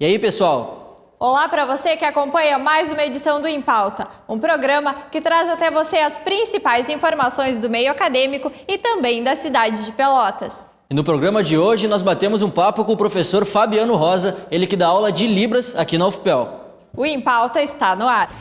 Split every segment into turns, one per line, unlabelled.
E aí, pessoal?
Olá para você que acompanha mais uma edição do Em Pauta, um programa que traz até você as principais informações do meio acadêmico e também da cidade de Pelotas.
E no programa de hoje nós batemos um papo com o professor Fabiano Rosa, ele que dá aula de Libras aqui na UFPEL.
O Em Pauta está no ar.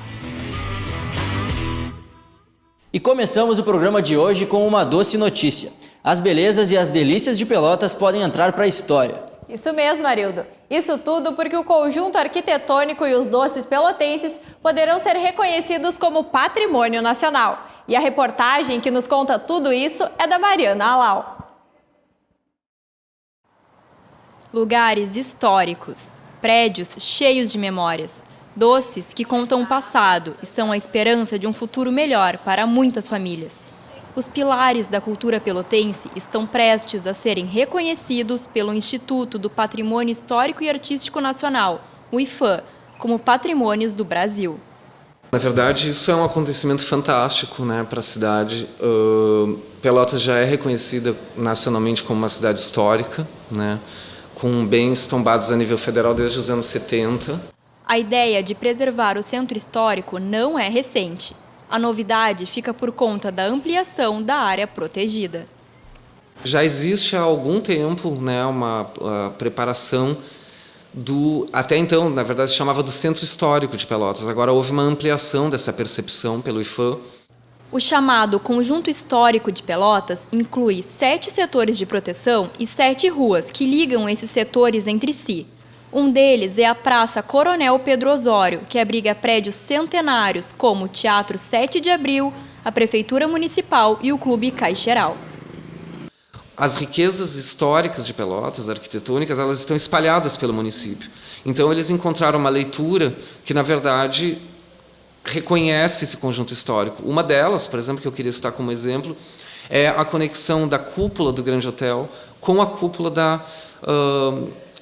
E começamos o programa de hoje com uma doce notícia. As belezas e as delícias de Pelotas podem entrar para a história.
Isso mesmo, Arildo. Isso tudo porque o conjunto arquitetônico e os doces pelotenses poderão ser reconhecidos como patrimônio nacional. E a reportagem que nos conta tudo isso é da Mariana Alau.
Lugares históricos, prédios cheios de memórias, doces que contam o passado e são a esperança de um futuro melhor para muitas famílias. Os pilares da cultura pelotense estão prestes a serem reconhecidos pelo Instituto do Patrimônio Histórico e Artístico Nacional, o IPHAN, como Patrimônios do Brasil.
Na verdade, isso é um acontecimento fantástico, né, para a cidade. Pelotas já é reconhecida nacionalmente como uma cidade histórica, né, com bens tombados a nível federal desde os anos 70.
A ideia de preservar o centro histórico não é recente. A novidade fica por conta da ampliação da área protegida.
Já existe há algum tempo, né, uma preparação até então, na verdade, se chamava do Centro Histórico de Pelotas. Agora houve uma ampliação dessa percepção pelo IPHAN.
O chamado Conjunto Histórico de Pelotas inclui 7 setores de proteção e 7 ruas que ligam esses setores entre si. Um deles é a Praça Coronel Pedro Osório, que abriga prédios centenários como o Teatro 7 de Abril, a Prefeitura Municipal e o Clube Caixeral.
As riquezas históricas de Pelotas, arquitetônicas, elas estão espalhadas pelo município. Então eles encontraram uma leitura que, na verdade, reconhece esse conjunto histórico. Uma delas, por exemplo, que eu queria citar como exemplo, é a conexão da cúpula do Grande Hotel com a cúpula da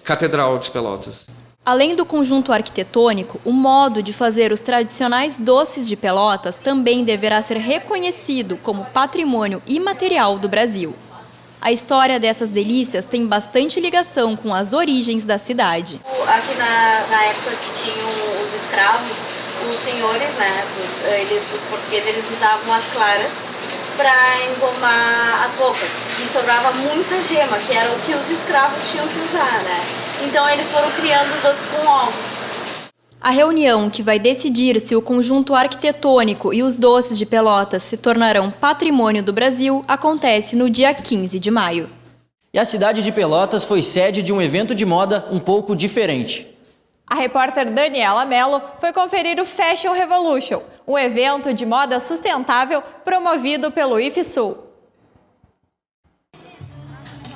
Catedral de Pelotas.
Além do conjunto arquitetônico, o modo de fazer os tradicionais doces de Pelotas também deverá ser reconhecido como patrimônio imaterial do Brasil. A história dessas delícias tem bastante ligação com as origens da cidade.
Aqui na época que tinham os escravos, os senhores, né, os portugueses, eles usavam as claras para engomar as roupas. E sobrava muita gema, que era o que os escravos tinham que usar, né? Então eles foram criando os doces com ovos.
A reunião que vai decidir se o conjunto arquitetônico e os doces de Pelotas se tornarão patrimônio do Brasil acontece no dia 15 de maio.
E a cidade de Pelotas foi sede de um evento de moda um pouco diferente.
A repórter Daniela Mello foi conferir o Fashion Revolution, um evento de moda sustentável promovido pelo IFSul.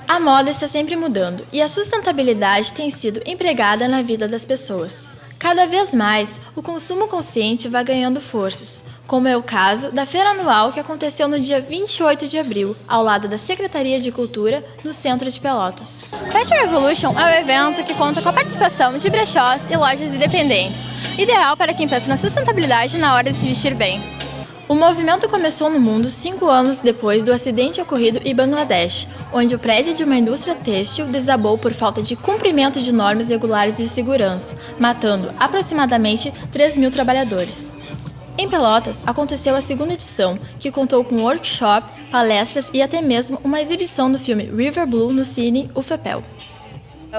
A moda está sempre mudando e a sustentabilidade tem sido empregada na vida das pessoas. Cada vez mais, o consumo consciente vai ganhando forças, como é o caso da feira anual que aconteceu no dia 28 de abril, ao lado da Secretaria de Cultura, no centro de Pelotas.
Fashion Revolution é um evento que conta com a participação de brechós e lojas independentes, ideal para quem pensa na sustentabilidade na hora de se vestir bem.
O movimento começou no mundo 5 anos depois do acidente ocorrido em Bangladesh, onde o prédio de uma indústria têxtil desabou por falta de cumprimento de normas regulares de segurança, matando aproximadamente 3.000 trabalhadores. Em Pelotas, aconteceu a segunda edição, que contou com workshop, palestras e até mesmo uma exibição do filme River Blue no Cine UFPEL.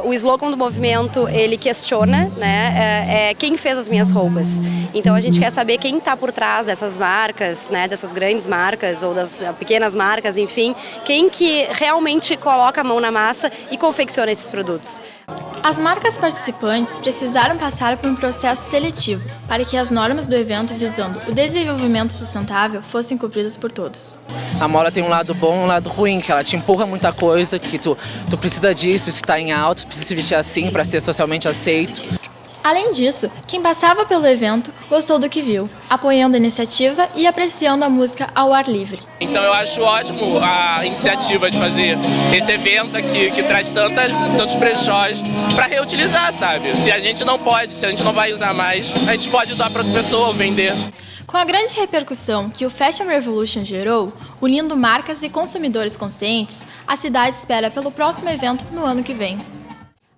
O slogan do movimento, ele questiona, né, quem fez as minhas roupas. Então a gente quer saber quem está por trás dessas marcas, né, dessas grandes marcas ou das pequenas marcas, enfim, quem que realmente coloca a mão na massa e confecciona esses produtos.
As marcas participantes precisaram passar por um processo seletivo para que as normas do evento visando o desenvolvimento sustentável fossem cumpridas por todos.
A moda tem um lado bom e um lado ruim, que ela te empurra muita coisa, que tu precisa disso, isso está em alta, tu precisa se vestir assim para ser socialmente aceito.
Além disso, quem passava pelo evento gostou do que viu, apoiando a iniciativa e apreciando a música ao ar livre.
Então eu acho ótimo a iniciativa de fazer esse evento aqui, que traz tantos brechós para reutilizar, sabe? Se a gente não vai usar mais, a gente pode doar para outra pessoa ou vender.
Com a grande repercussão que o Fashion Revolution gerou, unindo marcas e consumidores conscientes, a cidade espera pelo próximo evento no ano que vem.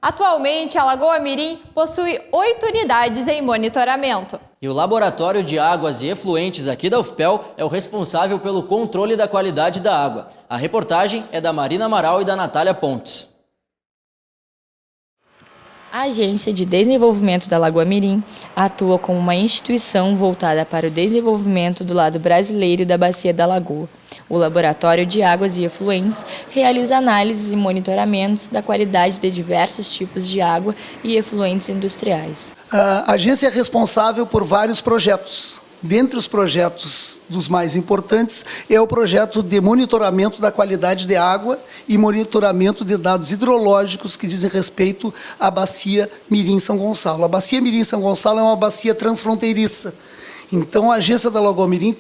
Atualmente, a Lagoa Mirim possui 8 unidades em monitoramento.
E o Laboratório de Águas e Efluentes aqui da UFPEL é o responsável pelo controle da qualidade da água. A reportagem é da Marina Amaral e da Natália Pontes.
A Agência de Desenvolvimento da Lagoa Mirim atua como uma instituição voltada para o desenvolvimento do lado brasileiro da Bacia da Lagoa. O Laboratório de Águas e Efluentes realiza análises e monitoramentos da qualidade de diversos tipos de água e efluentes industriais.
A agência é responsável por vários projetos. Dentre os projetos dos mais importantes é o projeto de monitoramento da qualidade de água e monitoramento de dados hidrológicos que dizem respeito à Bacia Mirim-São Gonçalo. A Bacia Mirim-São Gonçalo é uma bacia transfronteiriça. Então, a agência da Lagoa Mirim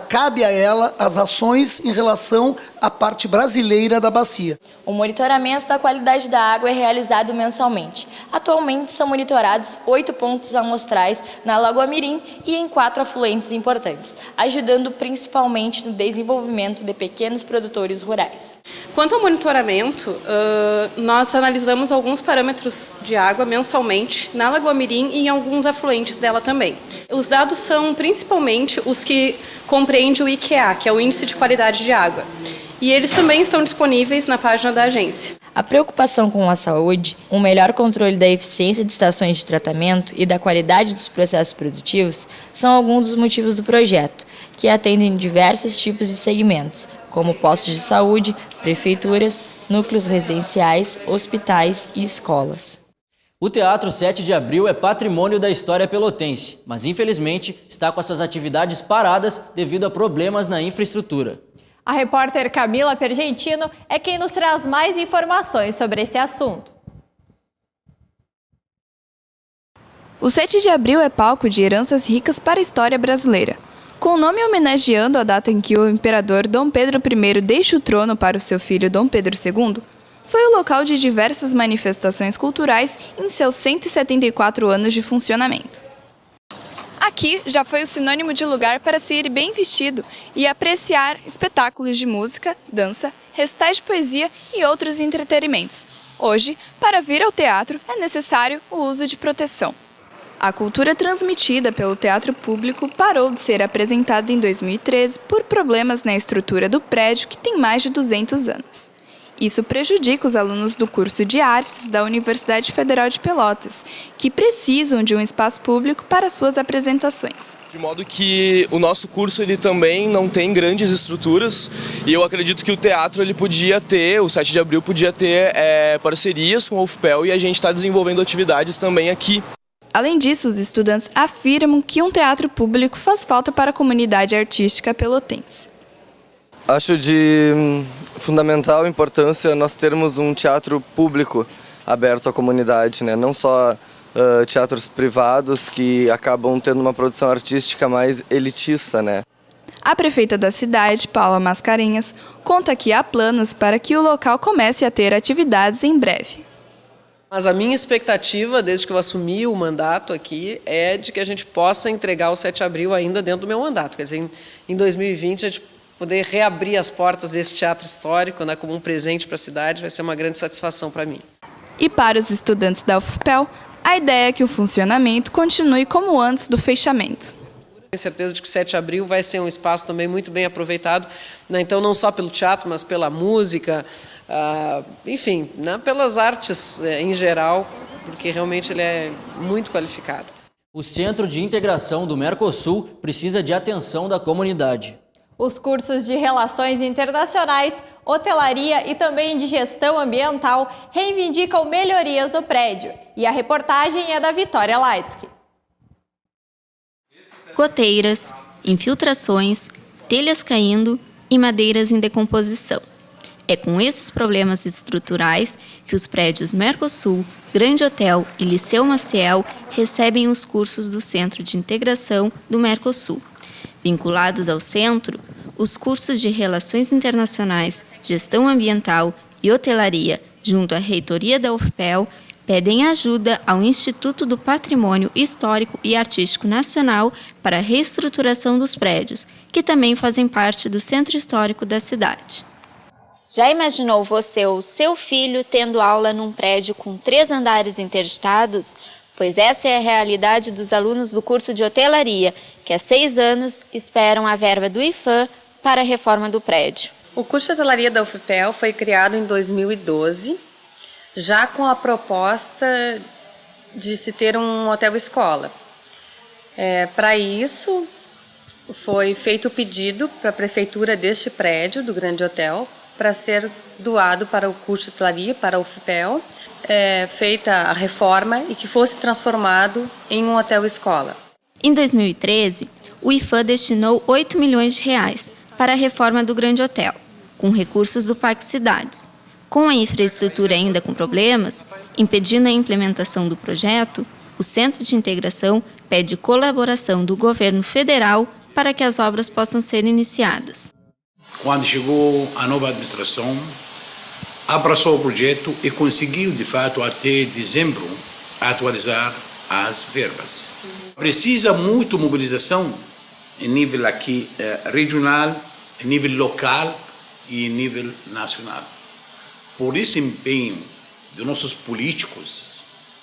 cabe a ela as ações em relação à parte brasileira da bacia.
O monitoramento da qualidade da água é realizado mensalmente. Atualmente, são monitorados 8 pontos amostrais na Lagoa Mirim e em 4 afluentes importantes, ajudando principalmente no desenvolvimento de pequenos produtores rurais.
Quanto ao monitoramento, nós analisamos alguns parâmetros de água mensalmente na Lagoa Mirim e em alguns afluentes dela também. Os dados são principalmente os que compreendem o IQA, que é o Índice de Qualidade de Água. E eles também estão disponíveis na página da agência.
A preocupação com a saúde, um melhor controle da eficiência de estações de tratamento e da qualidade dos processos produtivos são alguns dos motivos do projeto, que atendem diversos tipos de segmentos, como postos de saúde, prefeituras, núcleos residenciais, hospitais e escolas.
O Teatro 7 de Abril é patrimônio da história pelotense, mas infelizmente está com essas atividades paradas devido a problemas na infraestrutura.
A repórter Camila Pergentino é quem nos traz mais informações sobre esse assunto.
O 7 de abril é palco de heranças ricas para a história brasileira. Com o nome homenageando a data em que o imperador Dom Pedro I deixa o trono para o seu filho Dom Pedro II, foi o local de diversas manifestações culturais em seus 174 anos de funcionamento. Aqui já foi o sinônimo de lugar para se ir bem vestido e apreciar espetáculos de música, dança, recitais de poesia e outros entretenimentos. Hoje, para vir ao teatro, é necessário o uso de proteção. A cultura transmitida pelo teatro público parou de ser apresentada em 2013 por problemas na estrutura do prédio que tem mais de 200 anos. Isso prejudica os alunos do curso de artes da Universidade Federal de Pelotas, que precisam de um espaço público para suas apresentações.
De modo que o nosso curso ele também não tem grandes estruturas e eu acredito que o teatro ele podia ter, o 7 de abril podia ter parcerias com a UFPEL e a gente está desenvolvendo atividades também aqui.
Além disso, os estudantes afirmam que um teatro público faz falta para a comunidade artística pelotense.
Acho de fundamental importância nós termos um teatro público aberto à comunidade, né? Não só teatros privados que acabam tendo uma produção artística mais elitista, né?
A prefeita da cidade, Paula Mascarenhas, conta que há planos para que o local comece a ter atividades em breve.
Mas a minha expectativa, desde que eu assumi o mandato aqui, é de que a gente possa entregar o 7 de abril ainda dentro do meu mandato. Quer dizer, em 2020 a gente poder reabrir as portas desse teatro histórico, né, como um presente para a cidade, vai ser uma grande satisfação para mim.
E para os estudantes da UFPEL, a ideia é que o funcionamento continue como antes do fechamento.
Tenho certeza de que o 7 de abril vai ser um espaço também muito bem aproveitado, né, então não só pelo teatro, mas pela música, enfim, né, pelas artes em geral, porque realmente ele é muito qualificado.
O Centro de Integração do Mercosul precisa de atenção da comunidade.
Os cursos de Relações Internacionais, Hotelaria e também de Gestão Ambiental reivindicam melhorias no prédio. E a reportagem é da Vitória Leitsky.
Goteiras, infiltrações, telhas caindo e madeiras em decomposição. É com esses problemas estruturais que os prédios Mercosul, Grande Hotel e Liceu Maciel recebem os cursos do Centro de Integração do Mercosul. Vinculados ao centro, os cursos de Relações Internacionais, Gestão Ambiental e Hotelaria, junto à reitoria da UFPEL, pedem ajuda ao Instituto do Patrimônio Histórico e Artístico Nacional para a reestruturação dos prédios, que também fazem parte do centro histórico da cidade. Já imaginou você ou seu filho tendo aula num prédio com 3 andares interditados? Pois essa é a realidade dos alunos do curso de hotelaria, que há 6 anos esperam a verba do IFAM para a reforma do prédio.
O curso de hotelaria da UFPEL foi criado em 2012, já com a proposta de se ter um hotel-escola. Para isso, foi feito o pedido para a prefeitura deste prédio, do Grande Hotel, para ser doado para o curso de hotelaria, para a UFPEL, feita a reforma e que fosse transformado em um hotel-escola.
Em 2013, o IFAM destinou R$ 8 milhões para a reforma do Grande Hotel, com recursos do Parque Cidades. Com a infraestrutura ainda com problemas, impedindo a implementação do projeto, o Centro de Integração pede colaboração do governo federal para que as obras possam ser iniciadas.
Quando chegou a nova administração, abraçou o projeto e conseguiu, de fato, até dezembro, atualizar as verbas. Precisa muito mobilização em nível aqui regional, em nível local e em nível nacional. Por esse empenho dos nossos políticos,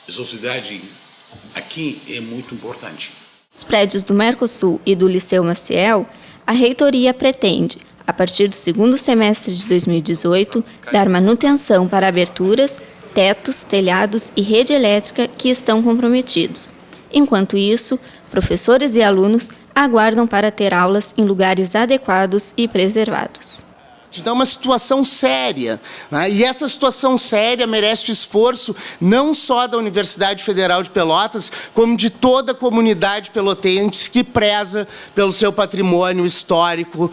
da sociedade aqui é muito importante.
Os prédios do Mercosul e do Liceu Maciel, a reitoria pretende, a partir do 2º semestre de 2018, dar manutenção para aberturas, tetos, telhados e rede elétrica que estão comprometidos. Enquanto isso, professores e alunos aguardam para ter aulas em lugares adequados e preservados.
Então é uma situação séria, né? E essa situação séria merece o esforço não só da Universidade Federal de Pelotas, como de toda a comunidade pelotense que preza pelo seu patrimônio histórico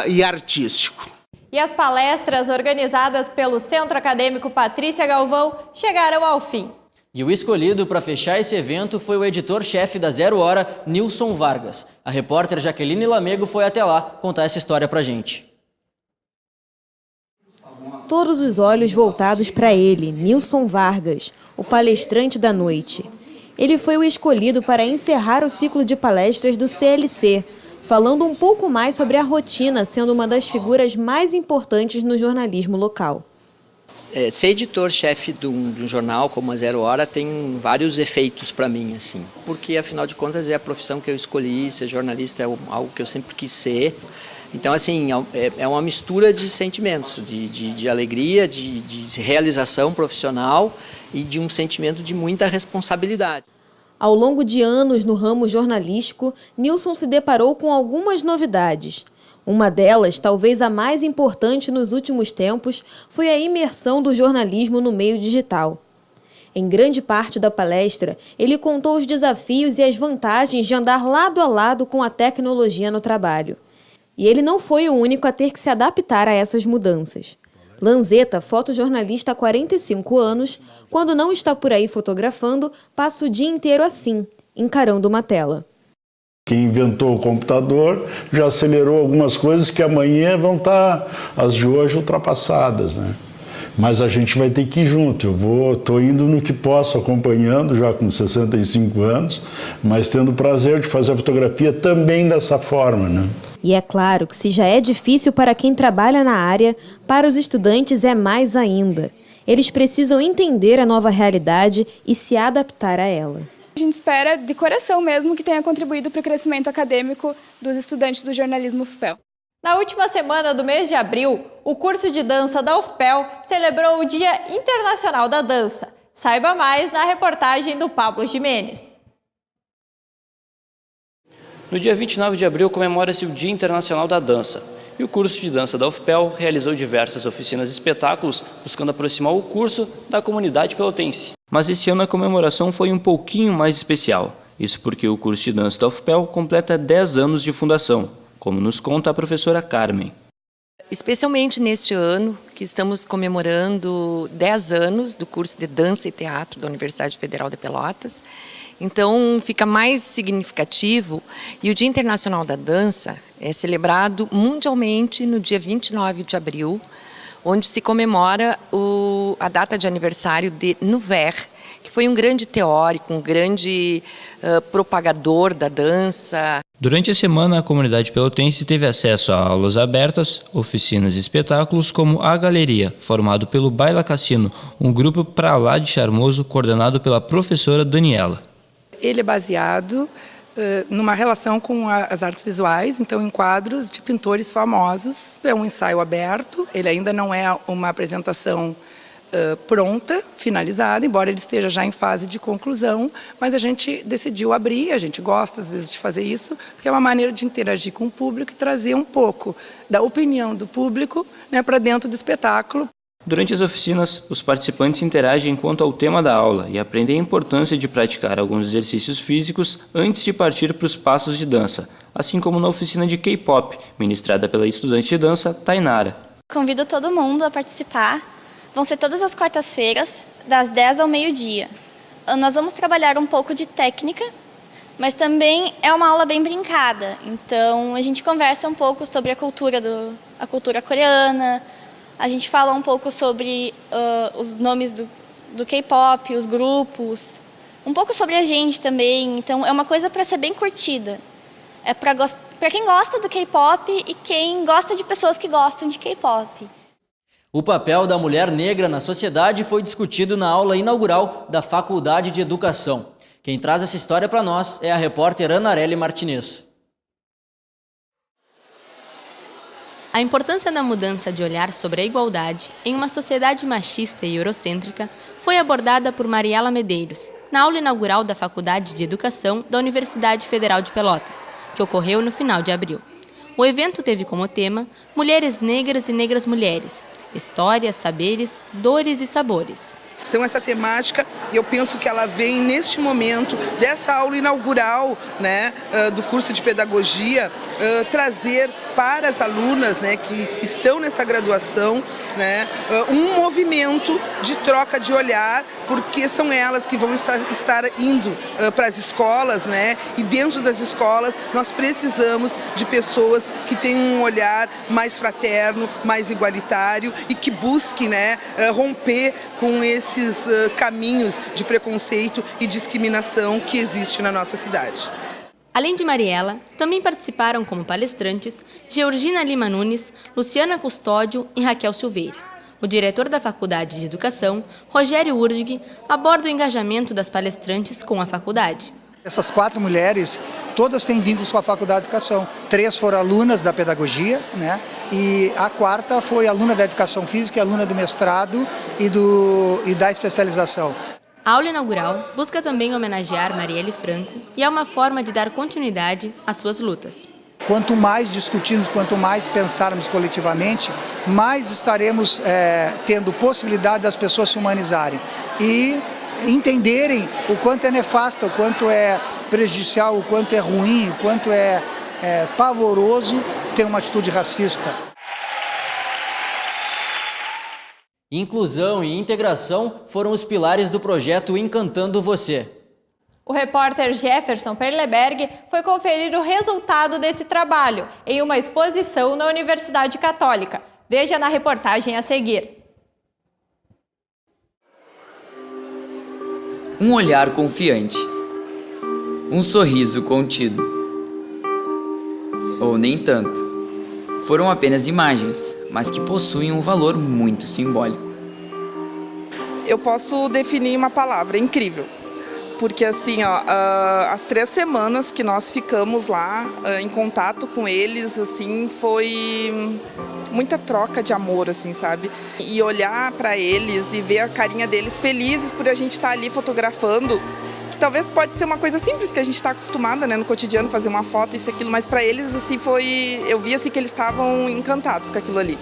e artístico.
E as palestras organizadas pelo Centro Acadêmico Patrícia Galvão chegaram ao fim.
E o escolhido para fechar esse evento foi o editor-chefe da Zero Hora, Nilson Vargas. A repórter Jaqueline Lamego foi até lá contar essa história pra gente.
Todos os olhos voltados para ele, Nilson Vargas, o palestrante da noite. Ele foi o escolhido para encerrar o ciclo de palestras do CLC, falando um pouco mais sobre a rotina, sendo uma das figuras mais importantes no jornalismo local.
Ser editor-chefe de um jornal como a Zero Hora tem vários efeitos para mim, assim, porque afinal de contas é a profissão que eu escolhi, ser jornalista é algo que eu sempre quis ser. Então, assim, é uma mistura de sentimentos, de alegria, de realização profissional e de um sentimento de muita responsabilidade.
Ao longo de anos no ramo jornalístico, Nilson se deparou com algumas novidades. Uma delas, talvez a mais importante nos últimos tempos, foi a imersão do jornalismo no meio digital. Em grande parte da palestra, ele contou os desafios e as vantagens de andar lado a lado com a tecnologia no trabalho. E ele não foi o único a ter que se adaptar a essas mudanças. Lanzetta, fotojornalista há 45 anos, quando não está por aí fotografando, passa o dia inteiro assim, encarando uma tela.
Quem inventou o computador já acelerou algumas coisas que amanhã vão estar, as de hoje, ultrapassadas, né? Mas a gente vai ter que ir junto. Estou indo no que posso, acompanhando, já com 65 anos, mas tendo o prazer de fazer a fotografia também dessa forma, né?
E é claro que se já é difícil para quem trabalha na área, para os estudantes é mais ainda. Eles precisam entender a nova realidade e se adaptar a ela.
A gente espera, de coração mesmo, que tenha contribuído para o crescimento acadêmico dos estudantes do jornalismo UFPEL.
Na última semana do mês de abril, o curso de dança da UFPEL celebrou o Dia Internacional da Dança. Saiba mais na reportagem do Pablo Jimenez.
No dia 29 de abril comemora-se o Dia Internacional da Dança. E o curso de dança da UFPEL realizou diversas oficinas e espetáculos buscando aproximar o curso da comunidade pelotense. Mas esse ano a comemoração foi um pouquinho mais especial. Isso porque o curso de dança da UFPEL completa 10 anos de fundação, como nos conta a professora Carmen.
Especialmente neste ano, que estamos comemorando 10 anos do curso de Dança e Teatro da Universidade Federal de Pelotas. Então, fica mais significativo. E o Dia Internacional da Dança é celebrado mundialmente no dia 29 de abril, onde se comemora a data de aniversário de Nouvert, que foi um grande teórico, um grande propagador da dança.
Durante a semana, a comunidade pelotense teve acesso a aulas abertas, oficinas e espetáculos como a Galeria, formado pelo Baila Cassino, um grupo pra lá de charmoso coordenado pela professora Daniela.
Ele é baseado numa relação com as artes visuais, então em quadros de pintores famosos. É um ensaio aberto, ele ainda não é uma apresentação pronta, finalizada, embora ele esteja já em fase de conclusão, mas a gente decidiu abrir, a gente gosta às vezes de fazer isso, porque é uma maneira de interagir com o público e trazer um pouco da opinião do público, né, para dentro do espetáculo.
Durante as oficinas, os participantes interagem quanto ao tema da aula e aprendem a importância de praticar alguns exercícios físicos antes de partir para os passos de dança, assim como na oficina de K-pop, ministrada pela estudante de dança Tainara.
Convido todo mundo a participar. Vão ser todas as quartas-feiras, das 10 ao meio-dia. Nós vamos trabalhar um pouco de técnica, mas também é uma aula bem brincada. Então, a gente conversa um pouco sobre a cultura coreana, a gente fala um pouco sobre os nomes do K-pop, os grupos, um pouco sobre a gente também. Então, é uma coisa para ser bem curtida. É para quem gosta do K-pop e quem gosta de pessoas que gostam de K-pop.
O papel da mulher negra na sociedade foi discutido na aula inaugural da Faculdade de Educação. Quem traz essa história para nós é a repórter Anarelli Martinez.
A importância da mudança de olhar sobre a igualdade em uma sociedade machista e eurocêntrica foi abordada por Mariela Medeiros, na aula inaugural da Faculdade de Educação da Universidade Federal de Pelotas, que ocorreu no final de abril. O evento teve como tema Mulheres Negras e Negras Mulheres, histórias, saberes, dores e sabores.
Então essa temática, eu penso que ela vem neste momento dessa aula inaugural, né, do curso de pedagogia, trazer para as alunas, né, que estão nessa graduação, né, um movimento de troca de olhar, porque são elas que vão estar indo para as escolas, né, e dentro das escolas nós precisamos de pessoas que tenham um olhar mais fraterno, mais igualitário e que busquem, né, romper com esses caminhos de preconceito e discriminação que existe na nossa cidade.
Além de Mariela, também participaram como palestrantes Georgina Lima Nunes, Luciana Custódio e Raquel Silveira. O diretor da Faculdade de Educação, Rogério Urdig, aborda o engajamento das palestrantes com a faculdade.
Essas 4 mulheres, todas têm vínculos com a Faculdade de Educação. 3 foram alunas da pedagogia, né? E a 4ª foi aluna da Educação Física, aluna do mestrado e da especialização.
A aula inaugural busca também homenagear Marielle Franco e é uma forma de dar continuidade às suas lutas.
Quanto mais discutirmos, quanto mais pensarmos coletivamente, mais estaremos tendo possibilidade das pessoas se humanizarem e entenderem o quanto é nefasto, o quanto é prejudicial, o quanto é ruim, o quanto é pavoroso ter uma atitude racista.
Inclusão e integração foram os pilares do projeto Encantando Você.
O repórter Jefferson Perleberg foi conferir o resultado desse trabalho em uma exposição na Universidade Católica. Veja na reportagem a seguir.
Um olhar confiante. Um sorriso contido. Ou nem tanto. Foram apenas imagens, mas que possuem um valor muito simbólico.
Eu posso definir uma palavra, incrível. Porque assim, as 3 semanas que nós ficamos lá em contato com eles, assim, foi muita troca de amor, assim, sabe? E olhar para eles e ver a carinha deles felizes por a gente estar ali fotografando, que talvez pode ser uma coisa simples que a gente está acostumada, né, no cotidiano, fazer uma foto, isso e aquilo, mas para eles, assim, eu vi assim que eles estavam encantados com aquilo ali.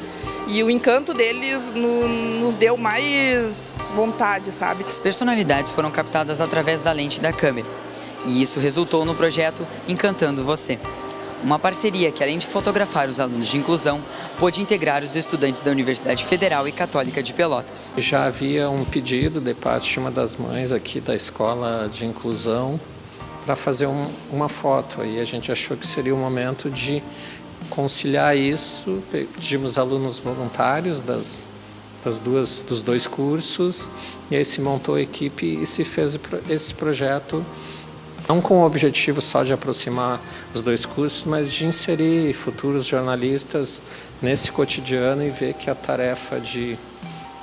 E o encanto deles nos deu mais vontade, sabe?
As personalidades foram captadas através da lente da câmera. E isso resultou no projeto Encantando Você. Uma parceria que, além de fotografar os alunos de inclusão, pôde integrar os estudantes da Universidade Federal e Católica de Pelotas.
Já havia um pedido de parte de uma das mães aqui da escola de inclusão para fazer uma foto. Aí a gente achou que seria o momento de conciliar isso, pedimos alunos voluntários das dos dois cursos, e aí se montou a equipe e se fez esse projeto, não com o objetivo só de aproximar os dois cursos, mas de inserir futuros jornalistas nesse cotidiano e ver que a tarefa de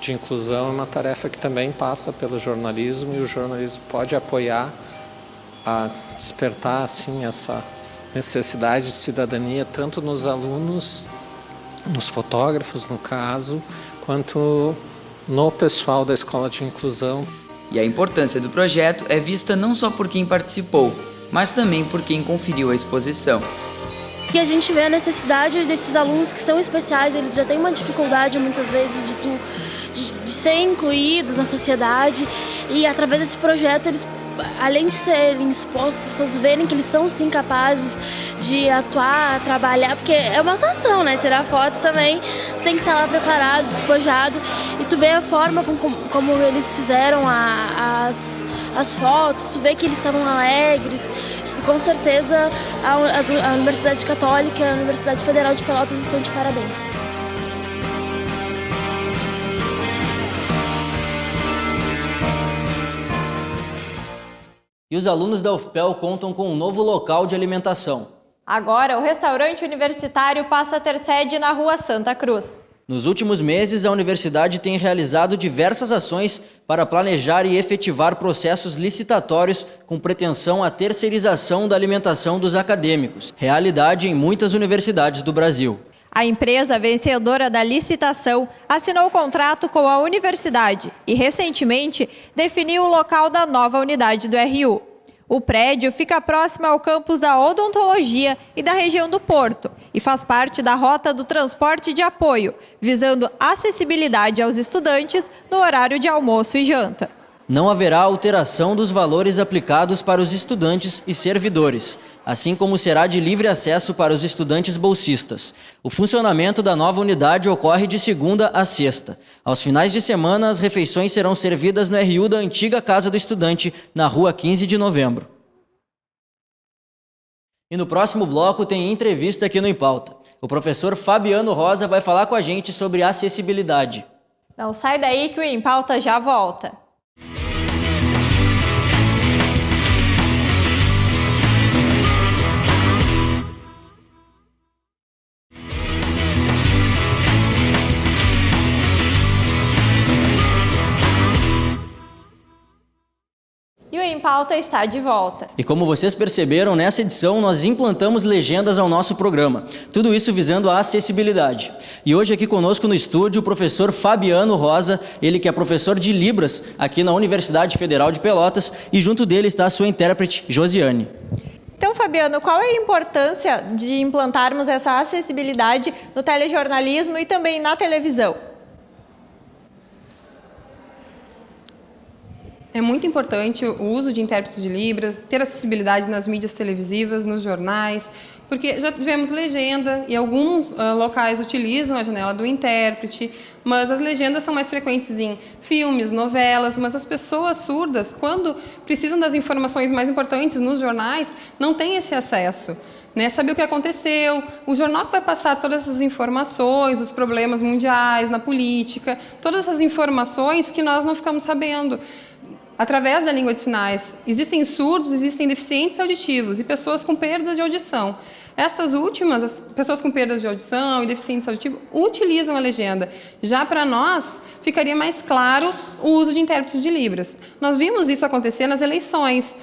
inclusão é uma tarefa que também passa pelo jornalismo, e o jornalismo pode apoiar a despertar assim essa necessidade de cidadania tanto nos alunos, nos fotógrafos no caso, quanto no pessoal da escola de inclusão.
E a importância do projeto é vista não só por quem participou, mas também por quem conferiu a exposição.
Que a gente vê a necessidade desses alunos que são especiais, eles já têm uma dificuldade muitas vezes de ser incluídos na sociedade, e através desse projeto eles, além de serem expostos, as pessoas verem que eles são sim capazes de atuar, trabalhar, porque é uma atuação, né? Tirar fotos também, você tem que estar lá preparado, despojado, e tu vê a forma como eles fizeram as fotos, tu vê que eles estavam alegres, e com certeza a Universidade Católica e a Universidade Federal de Pelotas estão de parabéns.
E os alunos da UFPEL contam com um novo local de alimentação.
Agora, o restaurante universitário passa a ter sede na Rua Santa Cruz.
Nos últimos meses, a universidade tem realizado diversas ações para planejar e efetivar processos licitatórios com pretensão à terceirização da alimentação dos acadêmicos, realidade em muitas universidades do Brasil.
A empresa vencedora da licitação assinou o contrato com a universidade e, recentemente, definiu o local da nova unidade do RU. O prédio fica próximo ao campus da odontologia e da região do Porto e faz parte da rota do transporte de apoio, visando acessibilidade aos estudantes no horário de almoço e janta.
Não haverá alteração dos valores aplicados para os estudantes e servidores, assim como será de livre acesso para os estudantes bolsistas. O funcionamento da nova unidade ocorre de segunda a sexta. Aos finais de semana, as refeições serão servidas no RU da antiga Casa do Estudante, na Rua 15 de Novembro. E no próximo bloco tem entrevista aqui no Em Pauta. O professor Fabiano Rosa vai falar com a gente sobre acessibilidade.
Não sai daí que o Em Pauta já volta. E o Em Pauta está de volta.
E como vocês perceberam, nessa edição nós implantamos legendas ao nosso programa. Tudo isso visando a acessibilidade. E hoje aqui conosco no estúdio o professor Fabiano Rosa, ele que é professor de Libras aqui na Universidade Federal de Pelotas, e junto dele está a sua intérprete, Josiane.
Então, Fabiano, qual é a importância de implantarmos essa acessibilidade no telejornalismo e também na televisão?
É muito importante o uso de intérpretes de Libras, ter acessibilidade nas mídias televisivas, nos jornais, porque já tivemos legenda e alguns locais utilizam a janela do intérprete, mas as legendas são mais frequentes em filmes, novelas, mas as pessoas surdas, quando precisam das informações mais importantes nos jornais, não têm esse acesso. Saber o que aconteceu, o jornal que vai passar todas essas informações, os problemas mundiais, na política, todas essas informações que nós não ficamos sabendo. Através da língua de sinais, existem surdos, existem deficientes auditivos e pessoas com perdas de audição. Estas últimas, as pessoas com perdas de audição e deficientes auditivos, utilizam a legenda. Já para nós, ficaria mais claro o uso de intérpretes de Libras. Nós vimos isso acontecer nas eleições,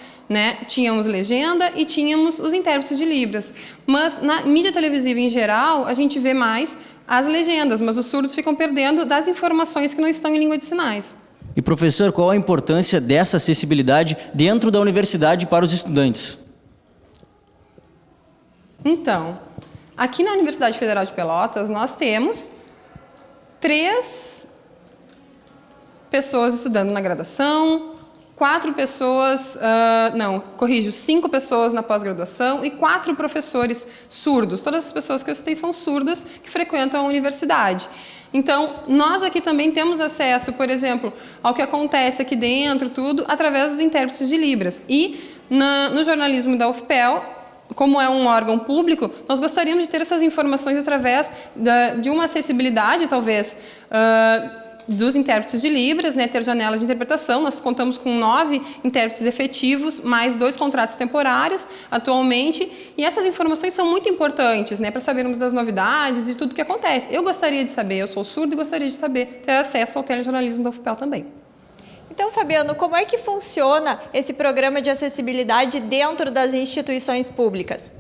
Tínhamos legenda e tínhamos os intérpretes de Libras. Mas na mídia televisiva em geral, a gente vê mais as legendas, mas os surdos ficam perdendo das informações que não estão em língua de sinais.
E professor, qual a importância dessa acessibilidade dentro da universidade para os estudantes?
Então, aqui na Universidade Federal de Pelotas, nós temos 3 pessoas estudando na graduação, 5 pessoas na pós-graduação e 4 professores surdos. Todas as pessoas que eu citei são surdas que frequentam a universidade. Então, nós aqui também temos acesso, por exemplo, ao que acontece aqui dentro, tudo, através dos intérpretes de Libras. E no jornalismo da UFPEL, como é um órgão público, nós gostaríamos de ter essas informações através de uma acessibilidade, talvez, dos intérpretes de Libras, né, ter janelas de interpretação. Nós contamos com 9 intérpretes efetivos, mais 2 contratos temporários atualmente, e essas informações são muito importantes, né, para sabermos das novidades e tudo que acontece. Eu gostaria de saber, eu sou surdo e gostaria de saber, ter acesso ao telejornalismo da UFPEL também.
Então, Fabiano, como é que funciona esse programa de acessibilidade dentro das instituições públicas?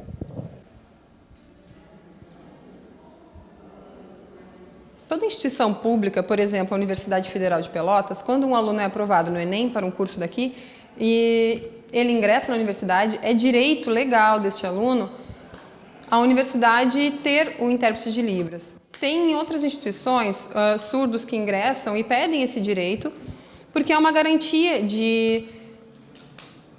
Toda instituição pública, por exemplo, a Universidade Federal de Pelotas, quando um aluno é aprovado no Enem para um curso daqui e ele ingressa na universidade, é direito legal deste aluno a universidade ter o intérprete de Libras. Tem em outras instituições surdos que ingressam e pedem esse direito, porque é uma garantia de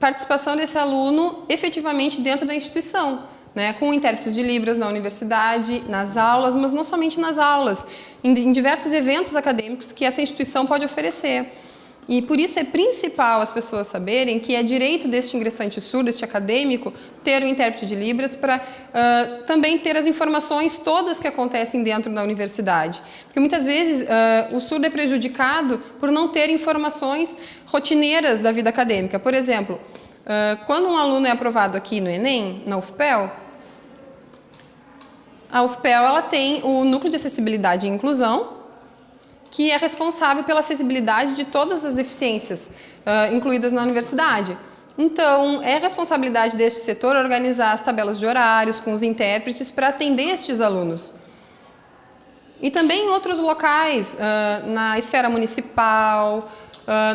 participação desse aluno efetivamente dentro da instituição, né, com intérpretes de Libras na universidade, nas aulas, mas não somente nas aulas, em diversos eventos acadêmicos que essa instituição pode oferecer. E por isso é principal as pessoas saberem que é direito deste ingressante surdo, este acadêmico, ter um intérprete de Libras para também ter as informações todas que acontecem dentro da universidade. Porque muitas vezes o surdo é prejudicado por não ter informações rotineiras da vida acadêmica. Por exemplo, quando um aluno é aprovado aqui no Enem, na UFPEL, a UFPEL ela tem o Núcleo de Acessibilidade e Inclusão, que é responsável pela acessibilidade de todas as deficiências incluídas na universidade. Então, é responsabilidade deste setor organizar as tabelas de horários com os intérpretes para atender estes alunos. E também em outros locais, na esfera municipal,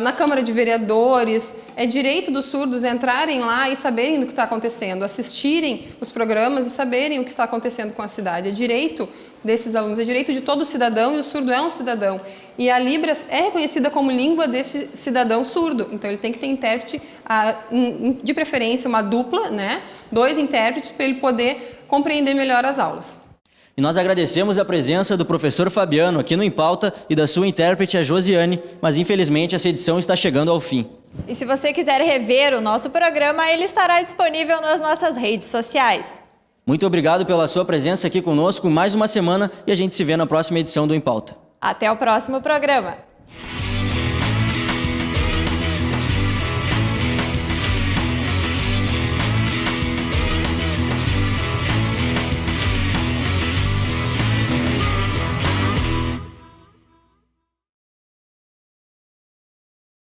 na Câmara de Vereadores, é direito dos surdos entrarem lá e saberem do que está acontecendo, assistirem os programas e saberem o que está acontecendo com a cidade. É direito desses alunos, é direito de todo cidadão, e o surdo é um cidadão. E a Libras é reconhecida como língua desse cidadão surdo, então ele tem que ter intérprete, de preferência uma dupla, né? 2 intérpretes para ele poder compreender melhor as aulas.
E nós agradecemos a presença do professor Fabiano aqui no Em Pauta e da sua intérprete, a Josiane, mas infelizmente essa edição está chegando ao fim.
E se você quiser rever o nosso programa, ele estará disponível nas nossas redes sociais.
Muito obrigado pela sua presença aqui conosco mais uma semana e a gente se vê na próxima edição do Em Pauta.
Até o próximo programa.